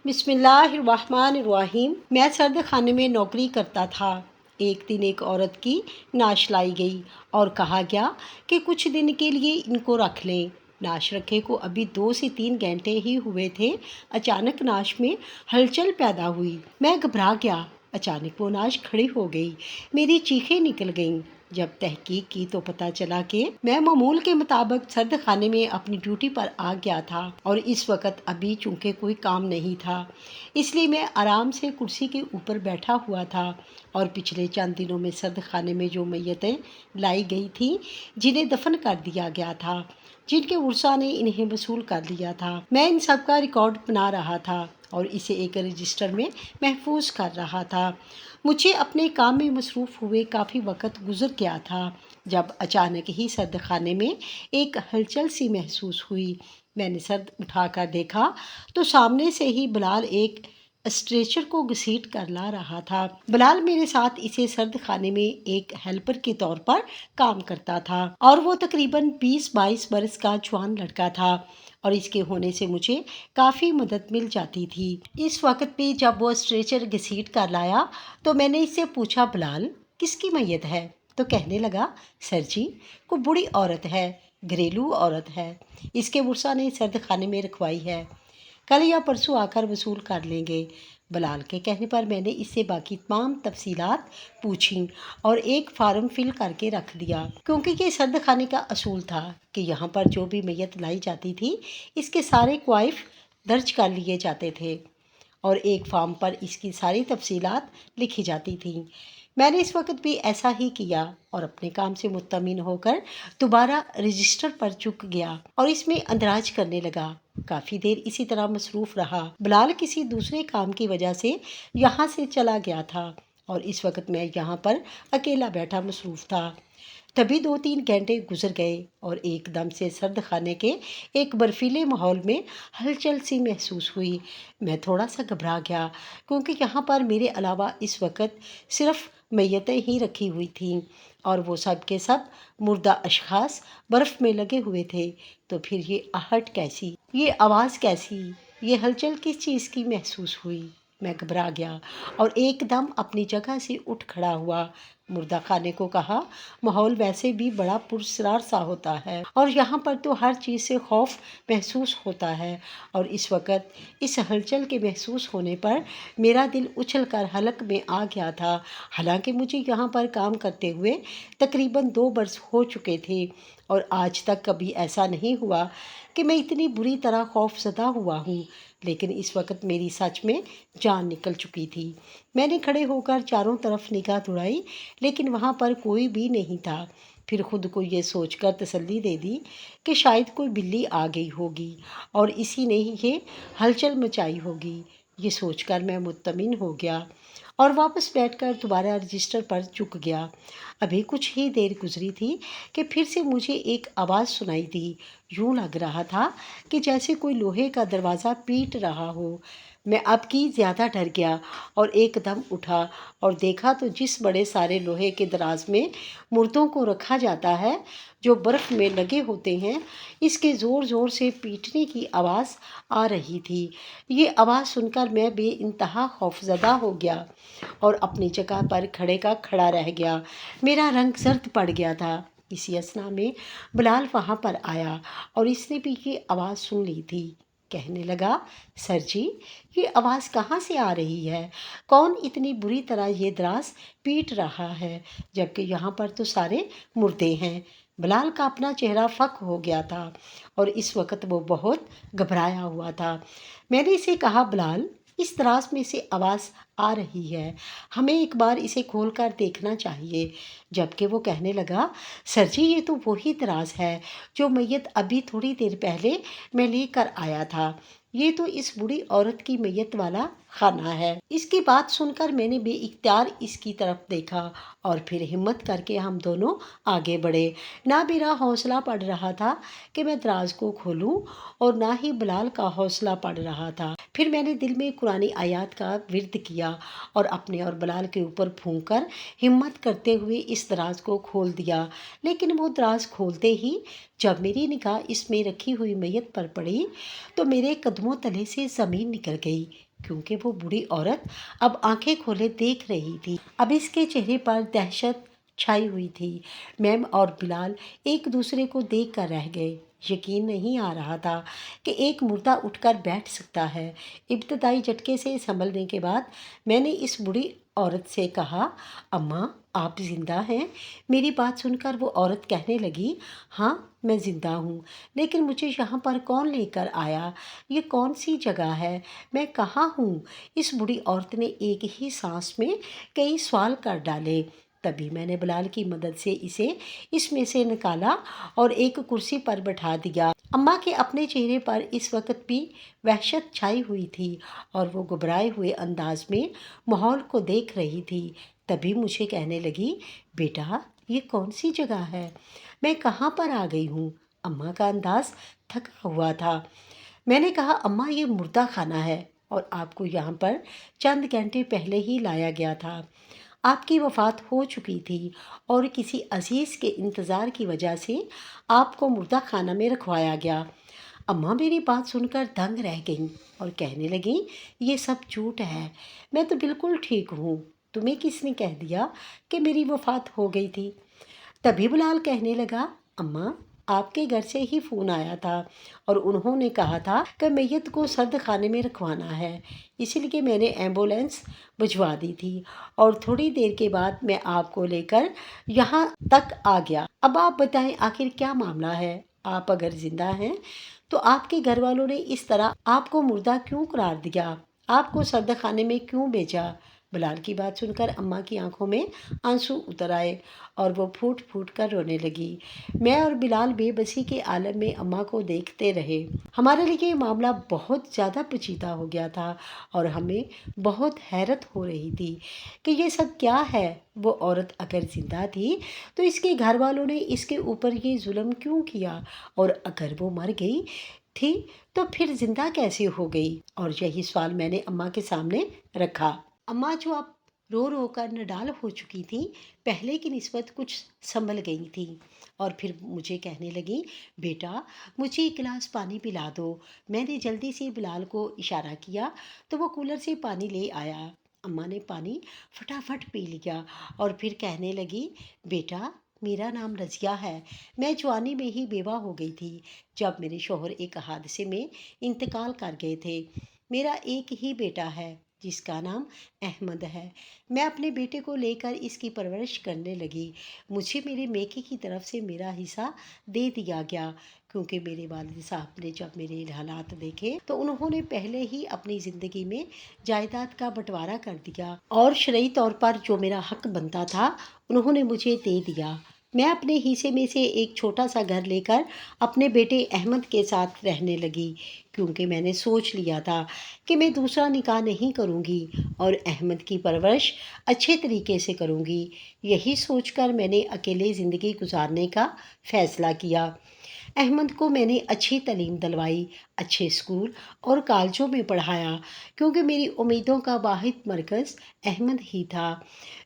بسم اللہ الرحمن الرحیم۔ میں سرد خانے میں نوکری کرتا تھا۔ ایک دن ایک عورت کی نعش لائی گئی اور کہا گیا کہ کچھ دن کے لیے ان کو رکھ لیں۔ نعش رکھے کو ابھی 2 سے 3 گھنٹے ہی ہوئے تھے، اچانک نعش میں ہلچل پیدا ہوئی۔ میں گھبرا گیا۔ اچانک وہ نعش کھڑی ہو گئی، میری چیخیں نکل گئیں۔ جب تحقیق کی تو پتہ چلا کہ میں معمول کے مطابق سرد خانے میں اپنی ڈیوٹی پر آ گیا تھا اور اس وقت ابھی چونکہ کوئی کام نہیں تھا، اس لیے میں آرام سے کرسی کے اوپر بیٹھا ہوا تھا اور پچھلے چند دنوں میں سرد خانے میں جو میتیں لائی گئی تھیں، جنہیں دفن کر دیا گیا تھا، جن کے ورثاء نے انہیں وصول کر لیا تھا، میں ان سب کا ریکارڈ بنا رہا تھا اور اسے ایک رجسٹر میں محفوظ کر رہا تھا۔ مجھے اپنے کام میں مصروف ہوئے کافی وقت گزر گیا تھا جب اچانک ہی سرد خانے میں ایک ہلچل سی محسوس ہوئی۔ میں نے سر اٹھا کر دیکھا تو سامنے سے ہی بلال ایک اسٹریچر کو گھسیٹ کر لا رہا تھا۔ بلال میرے ساتھ اسے سرد خانے میں ایک ہیلپر کے طور پر کام کرتا تھا اور وہ تقریباً 20-22 برس کا جوان لڑکا تھا اور اس کے ہونے سے مجھے کافی مدد مل جاتی تھی۔ اس وقت بھی جب وہ اسٹریچر گھسیٹ کر لایا تو میں نے اس سے پوچھا، بلال کس کی میت ہے؟ تو کہنے لگا، سر جی کوئی بوڑھی عورت ہے، گھریلو عورت ہے، اس کے ورثاء نے سرد خانے میں رکھوائی ہے، کل یا پرسوں آ کر وصول کر لیں گے۔ بلال کے کہنے پر میں نے اس سے باقی تمام تفصیلات پوچھیں اور ایک فارم فل کر کے رکھ دیا، کیونکہ یہ سرد خانے کا اصول تھا کہ یہاں پر جو بھی میت لائی جاتی تھی اس کے سارے کوائف درج کر لیے جاتے تھے اور ایک فارم پر اس کی ساری تفصیلات لکھی جاتی تھیں۔ میں نے اس وقت بھی ایسا ہی کیا اور اپنے کام سے مطمئن ہو کر دوبارہ رجسٹر پر جھک گیا اور اس میں اندراج کرنے لگا۔ کافی دیر اسی طرح مصروف رہا۔ بلال کسی دوسرے کام کی وجہ سے یہاں سے چلا گیا تھا اور اس وقت میں یہاں پر اکیلا بیٹھا مصروف تھا۔ تبھی 2-3 گھنٹے گزر گئے اور ایک دم سے سرد خانے کے ایک برفیلے ماحول میں ہلچل سی محسوس ہوئی۔ میں تھوڑا سا گھبرا گیا کیونکہ یہاں پر میرے علاوہ اس وقت صرف میتیں ہی رکھی ہوئی تھیں اور وہ سب کے سب مردہ اشخاص برف میں لگے ہوئے تھے۔ تو پھر یہ آہٹ کیسی، یہ آواز کیسی، یہ ہلچل کس چیز کی محسوس ہوئی؟ میں گھبرا گیا اور ایک دم اپنی جگہ سے اٹھ کھڑا ہوا۔ مردہ خانے کو کہا، ماحول ویسے بھی بڑا پراسرار سا ہوتا ہے اور یہاں پر تو ہر چیز سے خوف محسوس ہوتا ہے اور اس وقت اس ہلچل کے محسوس ہونے پر میرا دل اچھل کر حلق میں آ گیا تھا۔ حالانکہ مجھے یہاں پر کام کرتے ہوئے تقریباً 2 برس ہو چکے تھے اور آج تک کبھی ایسا نہیں ہوا کہ میں اتنی بری طرح خوف زدہ ہوا ہوں، لیکن اس وقت میری سچ میں جان نکل چکی تھی۔ میں نے کھڑے ہو کر چاروں طرف نگاہ دوڑائی لیکن وہاں پر کوئی بھی نہیں تھا۔ پھر خود کو یہ سوچ کر تسلی دے دی کہ شاید کوئی بلی آ گئی ہوگی اور اسی نے یہ ہلچل مچائی ہوگی۔ یہ سوچ کر میں مطمئن ہو گیا اور واپس بیٹھ کر دوبارہ رجسٹر پر جھک گیا۔ ابھی کچھ ہی دیر گزری تھی کہ پھر سے مجھے ایک آواز سنائی دی۔ یوں لگ رہا تھا کہ جیسے کوئی لوہے کا دروازہ پیٹ رہا ہو۔ میں اب کی زیادہ ڈر گیا اور ایک دم اٹھا اور دیکھا تو جس بڑے سارے لوہے کے دراز میں مردوں کو رکھا جاتا ہے جو برف میں لگے ہوتے ہیں، اس کے زور زور سے پیٹنے کی آواز آ رہی تھی۔ یہ آواز سن کر میں بے انتہا خوفزدہ ہو گیا اور اپنی جگہ پر کھڑے کا کھڑا رہ گیا۔ میرا رنگ زرد پڑ گیا تھا۔ اسی اثنا میں بلال وہاں پر آیا اور اس نے بھی یہ آواز سن لی تھی۔ کہنے لگا، سر جی یہ آواز کہاں سے آ رہی ہے؟ کون اتنی بری طرح یہ دراز پیٹ رہا ہے جبکہ یہاں پر تو سارے مردے ہیں؟ بلال کا اپنا چہرہ فک ہو گیا تھا اور اس وقت وہ بہت گھبرایا ہوا تھا۔ میں نے اسے کہا، بلال اس دراز میں سے آواز آ رہی ہے، ہمیں ایک بار اسے کھول کر دیکھنا چاہیے۔ جبکہ وہ کہنے لگا، سر جی یہ تو وہی دراز ہے جو میت ابھی تھوڑی دیر پہلے میں لے کر آیا تھا، یہ تو اس بوڑھی عورت کی میت والا خانہ ہے۔ اس کی بات سن کر میں نے بے اختیار اس کی طرف دیکھا اور پھر ہمت کر کے ہم دونوں آگے بڑھے۔ نہ میرا حوصلہ پڑ رہا تھا کہ میں دراز کو کھولوں اور نہ ہی بلال کا حوصلہ پڑ رہا تھا۔ پھر میں نے دل میں قرآنی آیات کا ورد کیا اور اپنے اور بلال کے اوپر پھونک کر ہمت کرتے ہوئے اس دراز کو کھول دیا۔ لیکن وہ دراز کھولتے ہی جب میری نگاہ اس میں رکھی ہوئی میت پر پڑی تو میرے قدموں تلے سے زمین نکل گئی۔ کیونکہ وہ بوڑھی عورت اب آنکھیں کھولے دیکھ رہی تھی۔ اب اس کے چہرے پر دہشت چھائی ہوئی تھی۔ میم اور بلال ایک دوسرے کو دیکھ کر رہ گئے۔ یقین نہیں آ رہا تھا کہ ایک مردہ اٹھ کر بیٹھ سکتا ہے۔ ابتدائی جھٹکے سے سنبھلنے کے بعد میں نے اس بوڑھی عورت سے کہا، اماں آپ زندہ ہیں؟ میری بات سن کر وہ عورت کہنے لگی، ہاں میں زندہ ہوں، لیکن مجھے یہاں پر کون لے کر آیا؟ یہ کون سی جگہ ہے؟ میں کہاں ہوں؟ اس بوڑھی عورت نے ایک ہی سانس میں کئی سوال کر ڈالے۔ تبھی میں نے بلال کی مدد سے اسے اس میں سے نکالا اور ایک کرسی پر بٹھا دیا۔ اماں کے اپنے چہرے پر اس وقت بھی وحشت چھائی ہوئی تھی اور وہ گھبرائے ہوئے انداز میں ماحول کو دیکھ رہی تھی۔ تبھی مجھے کہنے لگی، بیٹا یہ کون سی جگہ ہے؟ میں کہاں پر آ گئی ہوں؟ اماں کا انداز تھکا ہوا تھا۔ میں نے کہا، اماں یہ مردہ خانہ ہے اور آپ کو یہاں پر چند گھنٹے پہلے ہی لایا گیا تھا۔ آپ کی وفات ہو چکی تھی اور کسی عزیز کے انتظار کی وجہ سے آپ کو مردہ خانہ میں رکھوایا گیا۔ اماں میری بات سن کر دنگ رہ گئیں اور کہنے لگیں، یہ سب جھوٹ ہے، میں تو بالکل ٹھیک ہوں، تمہیں کس نے کہہ دیا کہ میری وفات ہو گئی تھی؟ تبھی بلال کہنے لگا، اماں آپ کے گھر سے ہی فون آیا تھا اور انہوں نے کہا تھا کہ میت کو سرد خانے میں رکھوانا ہے، اس لیے میں نے ایمبولینس بھجوا دی تھی اور تھوڑی دیر کے بعد میں آپ کو لے کر یہاں تک آ گیا۔ اب آپ بتائیں آخر کیا معاملہ ہے؟ آپ اگر زندہ ہیں تو آپ کے گھر والوں نے اس طرح آپ کو مردہ کیوں قرار دیا؟ آپ کو سرد خانے میں کیوں بھیجا؟ بلال کی بات سن کر اماں کی آنکھوں میں آنسو اتر آئے اور وہ پھوٹ پھوٹ کر رونے لگی۔ میں اور بلال بے بسی کے عالم میں اماں کو دیکھتے رہے۔ ہمارے لیے یہ معاملہ بہت زیادہ پیچیدہ ہو گیا تھا اور ہمیں بہت حیرت ہو رہی تھی کہ یہ سب کیا ہے۔ وہ عورت اگر زندہ تھی تو اس کے گھر والوں نے اس کے اوپر یہ ظلم کیوں کیا، اور اگر وہ مر گئی تھی تو پھر زندہ کیسے ہو گئی؟ اور یہی سوال میں نے اماں کے سامنے رکھا۔ اماں جو اب رو رو کر نڈال ہو چکی تھیں، پہلے کی نسبت کچھ سنبھل گئی تھیں اور پھر مجھے کہنے لگیں، بیٹا مجھے ایک گلاس پانی پلا دو۔ میں نے جلدی سے بلال کو اشارہ کیا تو وہ کولر سے پانی لے آیا۔ اماں نے پانی فٹافٹ پی لیا اور پھر کہنے لگی، بیٹا میرا نام رضیہ ہے، میں جوانی میں ہی بیوہ ہو گئی تھی جب میرے شوہر ایک حادثے میں انتقال کر گئے تھے۔ میرا ایک ہی بیٹا ہے جس کا نام احمد ہے۔ میں اپنے بیٹے کو لے کر اس کی پرورش کرنے لگی۔ مجھے میرے میکے کی طرف سے میرا حصہ دے دیا گیا کیونکہ میرے والد صاحب نے جب میرے حالات دیکھے تو انہوں نے پہلے ہی اپنی زندگی میں جائیداد کا بٹوارا کر دیا اور شرعی طور پر جو میرا حق بنتا تھا انہوں نے مجھے دے دیا۔ میں اپنے حصے میں سے ایک چھوٹا سا گھر لے کر اپنے بیٹے احمد کے ساتھ رہنے لگی کیونکہ میں نے سوچ لیا تھا کہ میں دوسرا نکاح نہیں کروں گی اور احمد کی پرورش اچھے طریقے سے کروں گی۔ یہی سوچ کر میں نے اکیلے زندگی گزارنے کا فیصلہ کیا۔ احمد کو میں نے اچھی تعلیم دلوائی، اچھے اسکول اور کالجوں میں پڑھایا کیونکہ میری امیدوں کا واحد مرکز احمد ہی تھا۔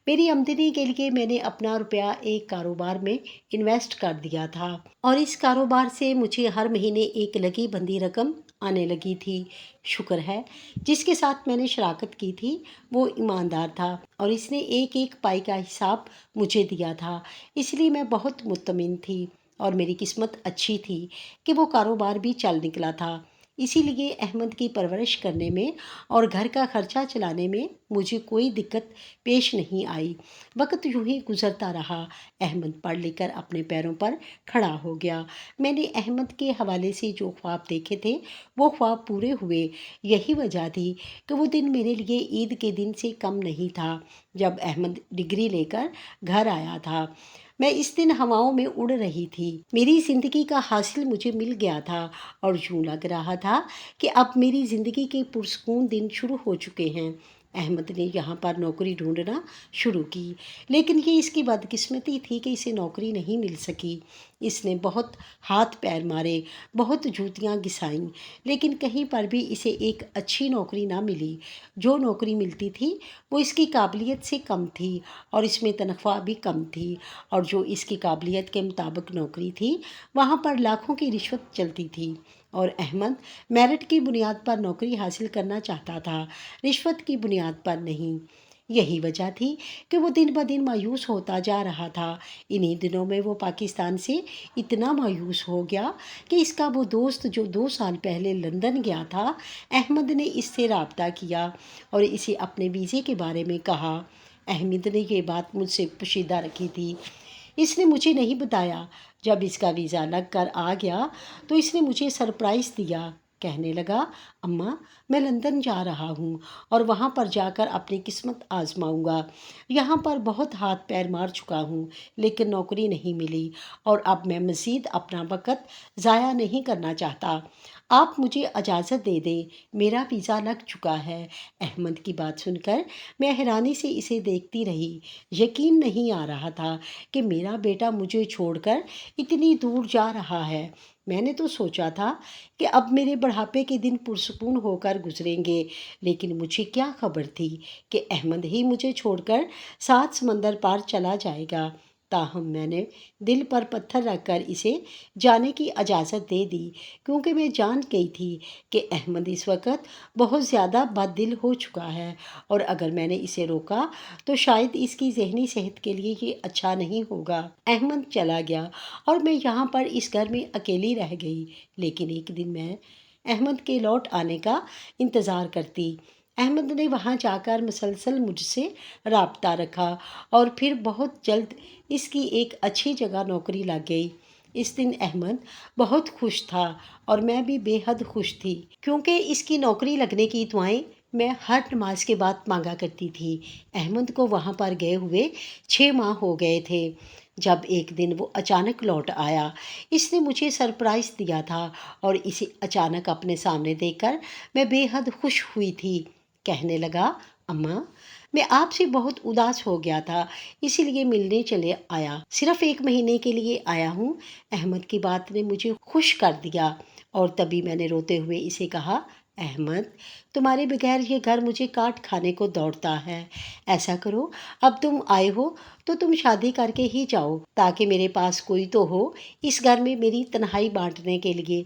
میری آمدنی کے لیے میں نے اپنا روپیہ ایک کاروبار میں انویسٹ کر دیا تھا اور اس کاروبار سے مجھے ہر مہینے ایک لگی بندھی رقم آنے لگی تھی۔ شکر ہے جس کے ساتھ میں نے شراکت کی تھی وہ ایماندار تھا اور اس نے ایک ایک پائی کا حساب مجھے دیا تھا، اس لیے میں بہت مطمئن تھی اور میری قسمت اچھی تھی کہ وہ کاروبار بھی چل نکلا تھا۔ اسی لیے احمد کی پرورش کرنے میں اور گھر کا خرچہ چلانے میں مجھے کوئی دقت پیش نہیں آئی۔ وقت یوں ہی گزرتا رہا۔ احمد پڑھ لکھ کر اپنے پیروں پر کھڑا ہو گیا۔ میں نے احمد کے حوالے سے جو خواب دیکھے تھے وہ خواب پورے ہوئے۔ یہی وجہ تھی کہ وہ دن میرے لیے عید کے دن سے کم نہیں تھا جب احمد ڈگری لے کر گھر آیا تھا۔ میں اس دن ہواؤں میں اڑ رہی تھی۔ میری زندگی کا حاصل مجھے مل گیا تھا اور یوں لگ رہا تھا کہ اب میری زندگی کے پرسکون دن شروع ہو چکے ہیں۔ احمد نے یہاں پر نوکری ڈھونڈنا شروع کی لیکن یہ اس کی بدقسمتی تھی کہ اسے نوکری نہیں مل سکی۔ اس نے بہت ہاتھ پیر مارے، بہت جوتیاں گھسائیں لیکن کہیں پر بھی اسے ایک اچھی نوکری نہ ملی۔ جو نوکری ملتی تھی وہ اس کی قابلیت سے کم تھی اور اس میں تنخواہ بھی کم تھی، اور جو اس کی قابلیت کے مطابق نوکری تھی وہاں پر لاکھوں کی رشوت چلتی تھی۔ اور احمد میرٹ کی بنیاد پر نوکری حاصل کرنا چاہتا تھا، رشوت کی بنیاد پر نہیں۔ یہی وجہ تھی کہ وہ دن بدن مایوس ہوتا جا رہا تھا۔ انہی دنوں میں وہ پاکستان سے اتنا مایوس ہو گیا کہ اس کا وہ دوست جو 2 سال پہلے لندن گیا تھا، احمد نے اس سے رابطہ کیا اور اسے اپنے ویزے کے بارے میں کہا۔ احمد نے یہ بات مجھ سے پوشیدہ رکھی تھی، اس نے مجھے نہیں بتایا۔ جب اس کا ویزا لگ کر آ گیا تو اس نے مجھے سرپرائز دیا، کہنے لگا، اماں میں لندن جا رہا ہوں اور وہاں پر جا کر اپنی قسمت آزماؤں گا۔ یہاں پر بہت ہاتھ پیر مار چکا ہوں لیکن نوکری نہیں ملی اور اب میں مزید اپنا وقت ضائع نہیں کرنا چاہتا۔ آپ مجھے اجازت دے دیں، میرا ویزا لگ چکا ہے۔ احمد کی بات سن کر میں حیرانی سے اسے دیکھتی رہی۔ یقین نہیں آ رہا تھا کہ میرا بیٹا مجھے چھوڑ کر اتنی دور جا رہا ہے۔ میں نے تو سوچا تھا کہ اب میرے بڑھاپے کے دن پرسکون ہو کر گزریں گے، لیکن مجھے کیا خبر تھی کہ احمد ہی مجھے چھوڑ کر 7 سمندر پار چلا جائے گا۔ تاہم میں نے دل پر پتھر رکھ کر اسے جانے کی اجازت دے دی، کیونکہ میں جان گئی تھی کہ احمد اس وقت بہت زیادہ بد دل ہو چکا ہے اور اگر میں نے اسے روکا تو شاید اس کی ذہنی صحت کے لیے یہ اچھا نہیں ہوگا۔ احمد چلا گیا اور میں یہاں پر اس گھر میں اکیلی رہ گئی، لیکن ایک دن میں احمد کے لوٹ آنے کا انتظار کرتی۔ احمد نے وہاں جا کر مسلسل مجھ سے رابطہ رکھا اور پھر بہت جلد اس کی ایک اچھی جگہ نوکری لگ گئی۔ اس دن احمد بہت خوش تھا اور میں بھی بے حد خوش تھی، کیونکہ اس کی نوکری لگنے کی دعائیں میں ہر نماز کے بعد مانگا کرتی تھی۔ احمد کو وہاں پر گئے ہوئے 6 ماہ ہو گئے تھے جب ایک دن وہ اچانک لوٹ آیا۔ اس نے مجھے سرپرائز دیا تھا اور اسے اچانک اپنے سامنے دیکھ کر میں بے حد خوش ہوئی تھی۔ کہنے لگا، اماں میں آپ سے بہت اداس ہو گیا تھا، اسی لیے ملنے چلے آیا، صرف 1 مہینے کے لیے آیا ہوں۔ احمد کی بات نے مجھے خوش کر دیا اور تبھی میں نے روتے ہوئے اسے کہا، احمد تمہارے بغیر یہ گھر مجھے کاٹ کھانے کو دوڑتا ہے۔ ایسا کرو، اب تم آئے ہو تو تم شادی کر کے ہی جاؤ تاکہ میرے پاس کوئی تو ہو اس گھر میں میری تنہائی بانٹنے کے لیے۔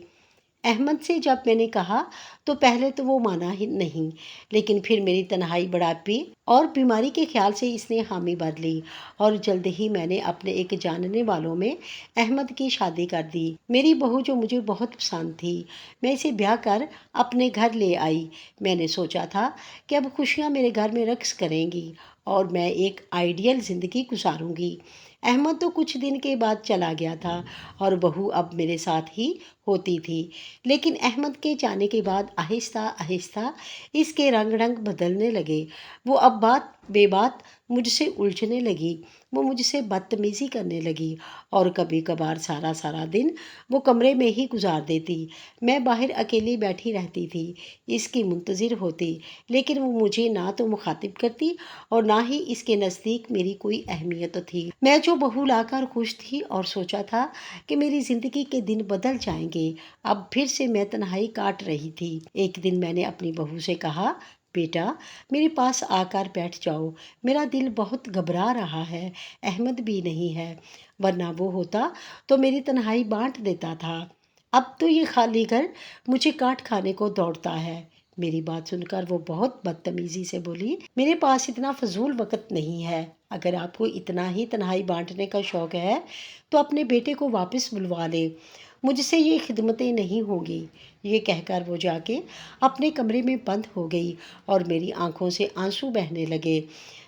احمد سے جب میں نے کہا تو پہلے تو وہ مانا ہی نہیں، لیکن پھر میری تنہائی، بڑھاپے اور بیماری کے خیال سے اس نے حامی بھر لی اور جلد ہی میں نے اپنے ایک جاننے والوں میں احمد کی شادی کر دی۔ میری بہو جو مجھے بہت پسند تھی، میں اسے بیاہ کر اپنے گھر لے آئی۔ میں نے سوچا تھا کہ اب خوشیاں میرے گھر میں رقص کریں گی اور میں ایک آئیڈیل زندگی گزاروں گی۔ احمد تو کچھ دن کے بعد چلا گیا تھا اور بہو اب میرے ساتھ ہی ہوتی تھی، لیکن احمد کے جانے کے بعد آہستہ آہستہ اس کے رنگ بدلنے لگے۔ وہ اب بات بے بات مجھ سے الجھنے لگی، وہ مجھ سے بدتمیزی کرنے لگی اور کبھی کبھار سارا سارا دن وہ کمرے میں ہی گزار دیتی۔ میں باہر اکیلی بیٹھی رہتی تھی، اس کی منتظر ہوتی، لیکن وہ مجھے نہ تو مخاطب کرتی اور نہ ہی اس کے نزدیک میری کوئی اہمیت تھی۔ میں جو بہو لا کر خوش تھی اور سوچا تھا کہ میری زندگی کے دن بدل جائیں گے، اب پھر سے میں تنہائی کاٹ رہی تھی۔ ایک دن میں نے اپنی بہو سے کہا، بیٹا میرے پاس آ کر بیٹھ جاؤ، میرا دل بہت گھبرا رہا ہے۔ احمد بھی نہیں ہے، ورنہ وہ ہوتا تو میری تنہائی بانٹ دیتا تھا۔ اب تو یہ خالی گھر مجھے کاٹ کھانے کو دوڑتا ہے۔ میری بات سن کر وہ بہت بدتمیزی سے بولی، میرے پاس اتنا فضول وقت نہیں ہے۔ اگر آپ کو اتنا ہی تنہائی بانٹنے کا شوق ہے تو اپنے بیٹے کو واپس بلوا لیں، مجھ سے یہ خدمتیں نہیں ہوں گی۔ یہ کہہ کر وہ جا کے اپنے کمرے میں بند ہو گئی اور میری آنکھوں سے آنسو بہنے لگے۔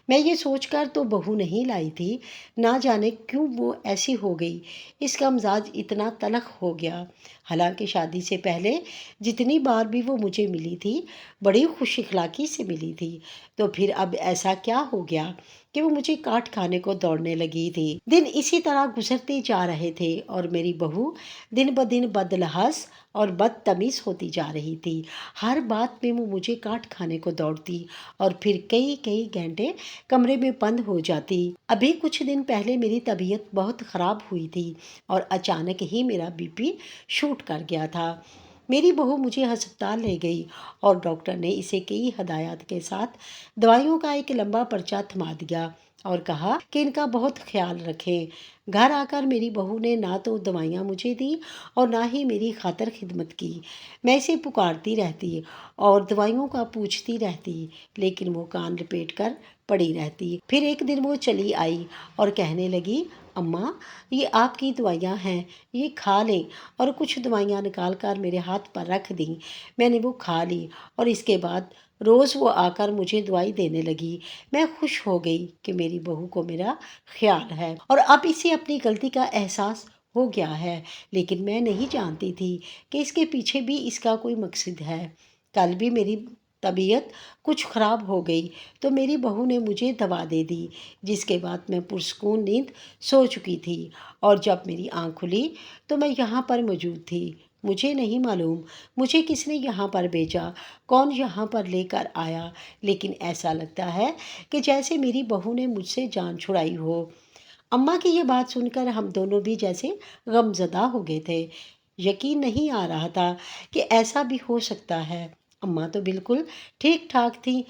میں یہ سوچ کر تو بہو نہیں لائی تھی، نہ جانے کیوں وہ ایسی ہو گئی، اس کا مزاج اتنا تلخ ہو گیا۔ حالانکہ شادی سے پہلے جتنی بار بھی وہ مجھے ملی تھی، بڑی خوش اخلاقی سے ملی تھی، تو پھر اب ایسا کیا ہو گیا کہ وہ مجھے کاٹ کھانے کو دوڑنے لگی تھی۔ دن اسی طرح گزرتے جا رہے تھے اور میری بہو دن بدن بدلحاظ اور بدتمیز ہوتی جا رہی تھی۔ ہر بات میں وہ مجھے کاٹ کھانے کو دوڑتی اور پھر کئی کئی گھنٹے کمرے میں بند ہو جاتی۔ ابھی کچھ دن پہلے میری طبیعت بہت خراب ہوئی تھی اور اچانک ہی میرا BP شوٹ کر گیا تھا۔ میری بہو مجھے ہسپتال لے گئی اور ڈاکٹر نے اسے کئی ہدایات کے ساتھ دوائیوں کا ایک لمبا پرچہ تھما دیا اور کہا کہ ان کا بہت خیال رکھیں۔ گھر آ کر میری بہو نے نہ تو دوائیاں مجھے دیں اور نہ ہی میری خاطر خدمت کی۔ میں اسے پکارتی رہتی اور دوائیوں کا پوچھتی رہتی، لیکن وہ کان لپیٹ کر پڑی رہتی۔ پھر ایک دن وہ چلی آئی اور کہنے لگی، اماں یہ آپ کی دوائیاں ہیں، یہ کھا لیں، اور کچھ دوائیاں نکال کر میرے ہاتھ پر رکھ دیں۔ میں نے وہ کھا لی اور اس کے بعد روز وہ آ کر مجھے دوائی دینے لگی۔ میں خوش ہو گئی کہ میری بہو کو میرا خیال ہے اور اب اسے اپنی غلطی کا احساس ہو گیا ہے، لیکن میں نہیں جانتی تھی کہ اس کے پیچھے بھی اس کا کوئی مقصد ہے۔ کل بھی میری طبیعت کچھ خراب ہو گئی تو میری بہو نے مجھے دوا دے دی، جس کے بعد میں پرسکون نیند سو چکی تھی، اور جب میری آنکھ کھلی تو میں یہاں پر موجود تھی۔ مجھے نہیں معلوم مجھے کس نے یہاں پر بھیجا، کون یہاں پر لے کر آیا، لیکن ایسا لگتا ہے کہ جیسے میری بہو نے مجھ سے جان چھڑائی ہو۔ اماں کی یہ بات سن کر ہم دونوں بھی جیسے غمزدہ ہو گئے تھے۔ یقین نہیں آ رہا تھا کہ ایسا بھی ہو سکتا ہے۔ اماں تو بالکل ٹھیک ٹھاک تھیں،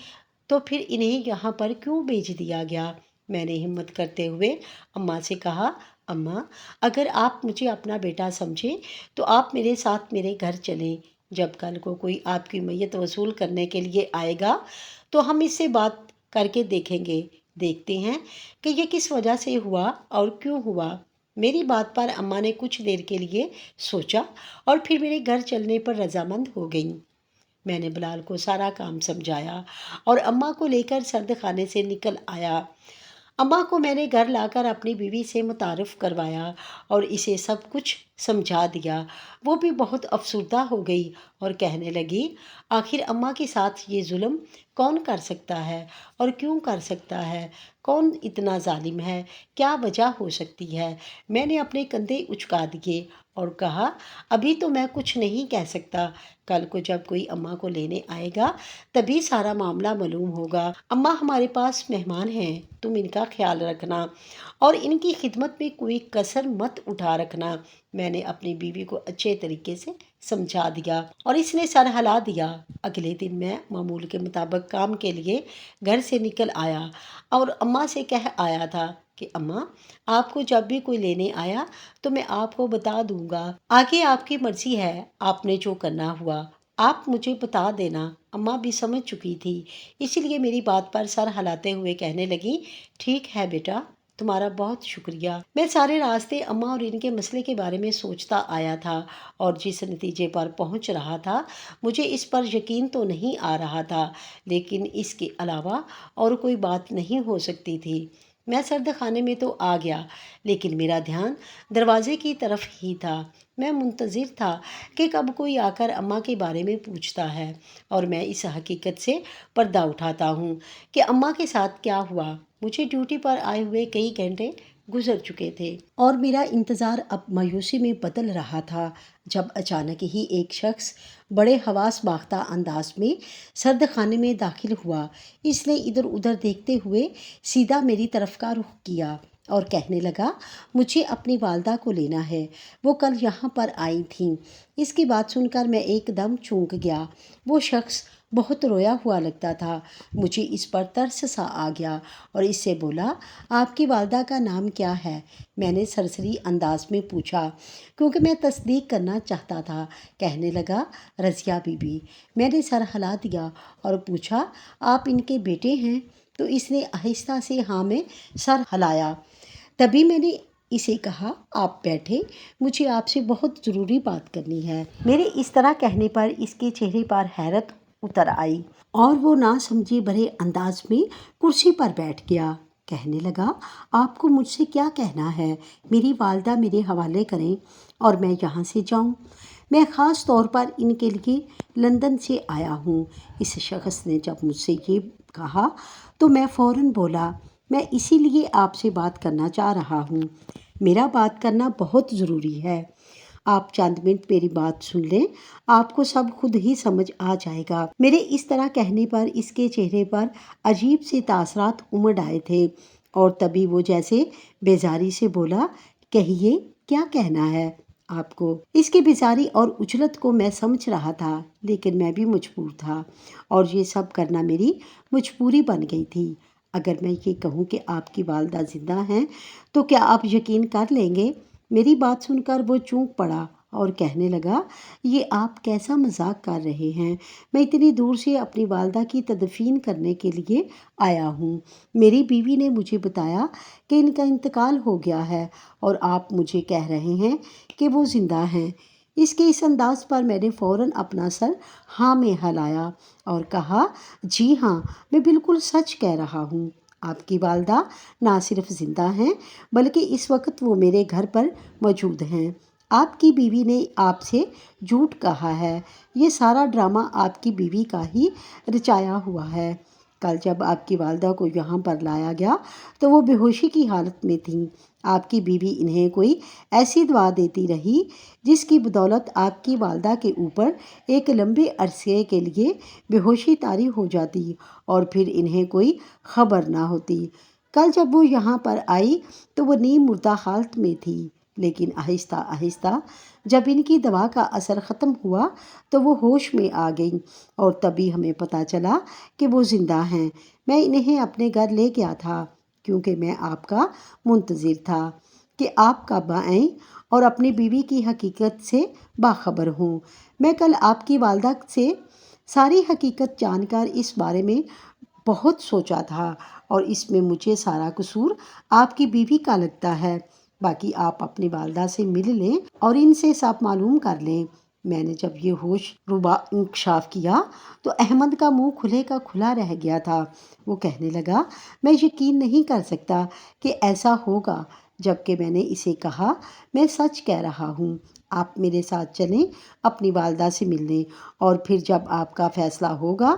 تو پھر انہیں یہاں پر کیوں بھیج دیا گیا؟ میں نے ہمت کرتے ہوئے اماں سے کہا، اماں اگر آپ مجھے اپنا بیٹا سمجھیں تو آپ میرے ساتھ میرے گھر چلیں۔ جب کل کو کوئی آپ کی میت وصول کرنے کے لیے آئے گا تو ہم اس سے بات کر کے دیکھیں گے، دیکھتے ہیں کہ یہ کس وجہ سے ہوا اور کیوں ہوا۔ میری بات پر اماں نے کچھ دیر کے لیے سوچا اور پھر میرے گھر چلنے پر رضامند ہو گئیں۔ میں نے بلال کو سارا کام سمجھایا اور اماں کو لے کر سرد خانے سے نکل آیا۔ اماں کو میں نے گھر لا کر اپنی بیوی سے متعارف کروایا اور اسے سب کچھ سمجھا دیا۔ وہ بھی بہت افسردہ ہو گئی اور کہنے لگی، آخر اماں کے ساتھ یہ ظلم کون کر سکتا ہے اور کیوں کر سکتا ہے؟ کون اتنا ظالم ہے؟ کیا وجہ ہو سکتی ہے؟ میں نے اپنے کندھے اچکا دیے اور کہا، ابھی تو میں کچھ نہیں کہہ سکتا، کل کو جب کوئی اماں کو لینے آئے گا تبھی سارا معاملہ معلوم ہوگا۔ اماں ہمارے پاس مہمان ہیں، تم ان کا خیال رکھنا اور ان کی خدمت میں کوئی کسر مت اٹھا رکھنا۔ میں نے اپنی بیوی کو اچھے طریقے سے سمجھا دیا اور اس نے سر ہلا دیا۔ اگلے دن میں معمول کے مطابق کام کے لیے گھر سے نکل آیا اور اماں سے کہہ آیا تھا کہ اماں آپ کو جب بھی کوئی لینے آیا تو میں آپ کو بتا دوں گا، آگے آپ کی مرضی ہے، آپ نے جو کرنا ہوا آپ مجھے بتا دینا۔ اماں بھی سمجھ چکی تھی، اسی لیے میری بات پر سر ہلاتے ہوئے کہنے لگی، ٹھیک ہے بیٹا، تمہارا بہت شکریہ۔ میں سارے راستے اماں اور ان کے مسئلے کے بارے میں سوچتا آیا تھا اور جس نتیجے پر پہنچ رہا تھا مجھے اس پر یقین تو نہیں آ رہا تھا، لیکن اس کے علاوہ اور کوئی بات نہیں ہو سکتی تھی۔ میں سرد خانے میں تو آ گیا، لیکن میرا دھیان دروازے کی طرف ہی تھا۔ میں منتظر تھا کہ کب کوئی آ کر اماں کے بارے میں پوچھتا ہے اور میں اس حقیقت سے پردہ اٹھاتا ہوں کہ اماں کے ساتھ کیا ہوا۔ مجھے ڈیوٹی پر آئے ہوئے کئی گھنٹے گزر چکے تھے اور میرا انتظار اب مایوسی میں بدل رہا تھا، جب اچانک ہی ایک شخص بڑے حواس باختہ انداز میں سرد خانے میں داخل ہوا۔ اس نے ادھر ادھر دیکھتے ہوئے سیدھا میری طرف کا رخ کیا اور کہنے لگا، مجھے اپنی والدہ کو لینا ہے، وہ کل یہاں پر آئی تھیں۔ اس کی بات سن کر میں ایک دم چونک گیا۔ وہ شخص بہت رویا ہوا لگتا تھا۔ مجھے اس پر ترس سا آ گیا اور اس سے بولا، آپ کی والدہ کا نام کیا ہے؟ میں نے سرسری انداز میں پوچھا کیونکہ میں تصدیق کرنا چاہتا تھا۔ کہنے لگا، رضیہ بی بی۔ میں نے سر ہلا دیا اور پوچھا، آپ ان کے بیٹے ہیں؟ تو اس نے آہستہ سے ہاں میں سر ہلایا۔ تبھی میں نے اسے کہا، آپ بیٹھیں، مجھے آپ سے بہت ضروری بات کرنی ہے۔ میرے اس طرح کہنے پر اس کے چہرے پر حیرت اتر آئی اور وہ نہ سمجھے بھرے انداز میں کرسی پر بیٹھ گیا۔ کہنے لگا، آپ کو مجھ سے کیا کہنا ہے؟ میری والدہ میرے حوالے کریں اور میں یہاں سے جاؤں؟ میں خاص طور پر ان کے لیے لندن سے آیا ہوں۔ اس شخص نے جب مجھ سے یہ کہا تو میں فوراً بولا، میں اسی لیے آپ سے بات کرنا چاہ رہا ہوں، میرا بات کرنا بہت ضروری ہے۔ آپ چند منٹ میری بات سن لیں، آپ کو سب خود ہی سمجھ آ جائے گا۔ میرے اس طرح کہنے پر اس کے چہرے پر عجیب سے تاثرات امڈ آئے تھے اور تبھی وہ جیسے بیزاری سے بولا، کہیے کیا کہنا ہے آپ کو؟ اس کی بیزاری اور عجلت کو میں سمجھ رہا تھا، لیکن میں بھی مجبور تھا اور یہ سب کرنا میری مجبوری بن گئی تھی۔ اگر میں یہ کہوں کہ آپ کی والدہ زندہ ہیں تو کیا آپ یقین کر لیں گے؟ میری بات سن کر وہ چونک پڑا اور کہنے لگا، یہ آپ کیسا مذاق کر رہے ہیں؟ میں اتنی دور سے اپنی والدہ کی تدفین کرنے کے لیے آیا ہوں۔ میری بیوی نے مجھے بتایا کہ ان کا انتقال ہو گیا ہے اور آپ مجھے کہہ رہے ہیں کہ وہ زندہ ہیں۔ اس انداز پر میں نے فوراً اپنا سر ہاں میں ہلایا اور کہا، جی ہاں، میں بالکل سچ کہہ رہا ہوں۔ آپ کی والدہ نہ صرف زندہ ہیں بلکہ اس وقت وہ میرے گھر پر موجود ہیں۔ آپ کی بیوی نے آپ سے جھوٹ کہا ہے۔ یہ سارا ڈرامہ آپ کی بیوی کا ہی رچایا ہوا ہے۔ کل جب آپ کی والدہ کو یہاں پر لایا گیا تو وہ بے ہوشی کی حالت میں تھیں۔ آپ کی بیوی انہیں کوئی ایسی دوا دیتی رہی جس کی بدولت آپ کی والدہ کے اوپر ایک لمبے عرصے کے لیے بے ہوشی طاری ہو جاتی اور پھر انہیں کوئی خبر نہ ہوتی۔ کل جب وہ یہاں پر آئی تو وہ نیم مردہ حالت میں تھی، لیکن آہستہ آہستہ جب ان کی دوا کا اثر ختم ہوا تو وہ ہوش میں آ گئیں اور تبھی ہمیں پتہ چلا کہ وہ زندہ ہیں۔ میں انہیں اپنے گھر لے گیا تھا کیونکہ میں آپ کا منتظر تھا کہ آپ کب آئیں اور اپنی بیوی کی حقیقت سے باخبر ہوں۔ میں کل آپ کی والدہ سے ساری حقیقت جان کر اس بارے میں بہت سوچا تھا اور اس میں مجھے سارا قصور آپ کی بیوی کا لگتا ہے۔ باقی آپ اپنی والدہ سے مل لیں اور ان سے سب معلوم کر لیں۔ میں نے جب یہ ہوش ربا انکشاف کیا تو احمد کا منہ کھلے کا کھلا رہ گیا تھا۔ وہ کہنے لگا، میں یقین نہیں کر سکتا کہ ایسا ہوگا، جبکہ میں نے اسے کہا، میں سچ کہہ رہا ہوں۔ آپ میرے ساتھ چلیں اپنی والدہ سے ملنے اور پھر جب آپ کا فیصلہ ہوگا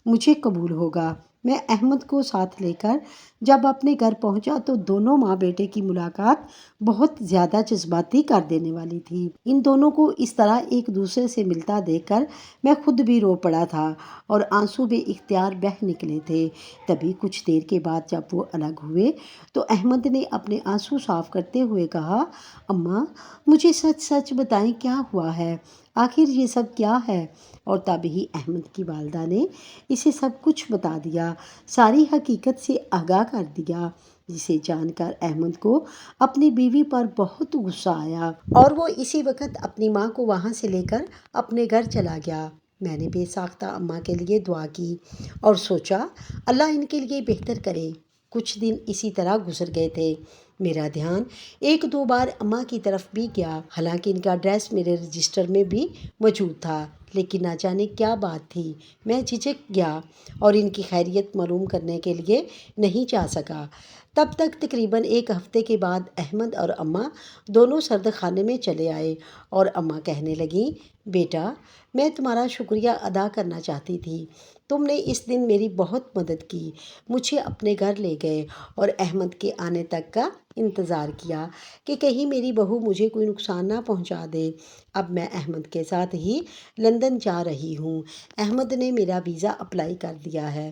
مجھے قبول ہوگا۔ میں احمد کو ساتھ لے کر جب اپنے گھر پہنچا تو دونوں ماں بیٹے کی ملاقات بہت زیادہ جذباتی کر دینے والی تھی۔ ان دونوں کو اس طرح ایک دوسرے سے ملتا دیکھ کر میں خود بھی رو پڑا تھا اور آنسو بے اختیار بہہ نکلے تھے۔ تبھی کچھ دیر کے بعد جب وہ الگ ہوئے تو احمد نے اپنے آنسو صاف کرتے ہوئے کہا، اماں، مجھے سچ سچ بتائیں کیا ہوا ہے؟ آخر یہ سب کیا ہے؟ اور تب ہی احمد کی والدہ نے اسے سب کچھ بتا دیا، ساری حقیقت سے آگاہ کر دیا، جسے جان کر احمد کو اپنی بیوی پر بہت غصہ آیا اور وہ اسی وقت اپنی ماں کو وہاں سے لے کر اپنے گھر چلا گیا۔ میں نے بے ساختہ اماں کے لیے دعا کی اور سوچا اللہ ان کے لیے بہتر کرے۔ کچھ دن اسی طرح گزر گئے تھے۔ میرا دھیان ایک دو بار اماں کی طرف بھی گیا، حالانکہ ان کا ایڈریس میرے رجسٹر میں بھی موجود تھا، لیکن نہ جانے کیا بات تھی میں جھجک گیا اور ان کی خیریت معلوم کرنے کے لیے نہیں جا سکا۔ تب تک تقریباً ایک ہفتے کے بعد احمد اور اماں دونوں سرد خانے میں چلے آئے اور اماں کہنے لگیں، بیٹا، میں تمہارا شکریہ ادا کرنا چاہتی تھی۔ تم نے اس دن میری بہت مدد کی، مجھے اپنے گھر لے گئے اور احمد کے آنے تک کا انتظار کیا کہ کہیں میری بہو مجھے کوئی نقصان نہ پہنچا دے۔ اب میں احمد کے ساتھ ہی لندن جا رہی ہوں۔ احمد نے میرا ویزا اپلائی کر دیا ہے،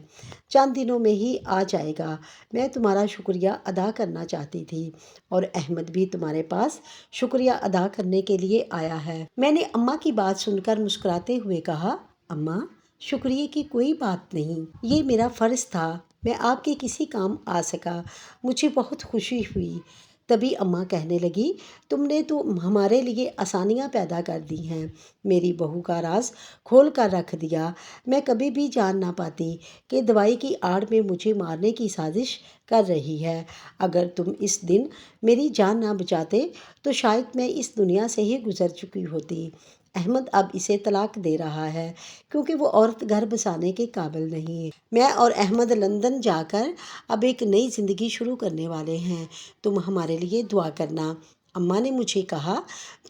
چند دنوں میں ہی آ جائے گا۔ میں تمہارا شکریہ ادا کرنا چاہتی تھی اور احمد بھی تمہارے پاس شکریہ ادا کرنے کے لیے آیا ہے۔ میں نے اماں کی بات سن کر مسکراتے ہوئے کہا، اماں، شکریہ کی کوئی بات نہیں، یہ میرا فرض تھا، میں آپ کے کسی کام آ سکا، مجھے بہت خوشی ہوئی۔ تبھی اماں کہنے لگی، تم نے تو ہمارے لیے آسانیاں پیدا کر دی ہیں، میری بہو کا راز کھول کر رکھ دیا۔ میں کبھی بھی جان نہ پاتی کہ دوائی کی آڑ میں مجھے مارنے کی سازش کر رہی ہے۔ اگر تم اس دن میری جان نہ بچاتے تو شاید میں اس دنیا سے ہی گزر چکی ہوتی۔ احمد اب اسے طلاق دے رہا ہے کیونکہ وہ عورت گھر بسانے کے قابل نہیں ہے۔ میں اور احمد لندن جا کر اب ایک نئی زندگی شروع کرنے والے ہیں، تم ہمارے لیے دعا کرنا۔ اماں نے مجھے کہا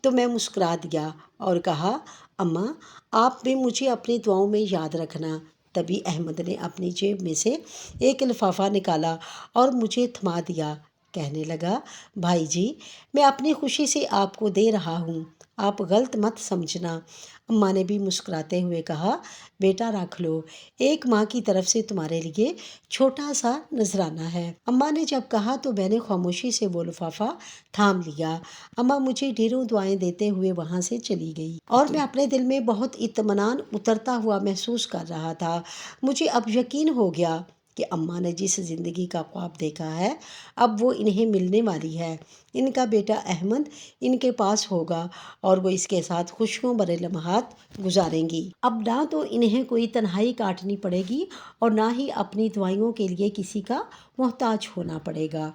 تو میں مسکرا دیا اور کہا، اماں، آپ بھی مجھے اپنی دعاؤں میں یاد رکھنا۔ تبھی احمد نے اپنی جیب میں سے ایک لفافہ نکالا اور مجھے تھما دیا، کہنے لگا، بھائی جی، میں اپنی خوشی سے آپ کو دے رہا ہوں، آپ غلط مت سمجھنا۔ اماں نے بھی مسکراتے ہوئے کہا، بیٹا رکھ لو، ایک ماں کی طرف سے تمہارے لیے چھوٹا سا نذرانہ ہے۔ اماں نے جب کہا تو میں نے خاموشی سے وہ لفافہ تھام لیا۔ اماں مجھے ڈھیروں دعائیں دیتے ہوئے وہاں سے چلی گئی اور میں اپنے دل میں بہت اطمینان اترتا ہوا محسوس کر رہا تھا۔ مجھے اب یقین ہو گیا کہ اماں نے جس زندگی کا خواب دیکھا ہے اب وہ انہیں ملنے والی ہے۔ ان کا بیٹا احمد ان کے پاس ہوگا اور وہ اس کے ساتھ خوشیوں بھرے لمحات گزاریں گی۔ اب نہ تو انہیں کوئی تنہائی کاٹنی پڑے گی اور نہ ہی اپنی دعائوں کے لیے کسی کا محتاج ہونا پڑے گا۔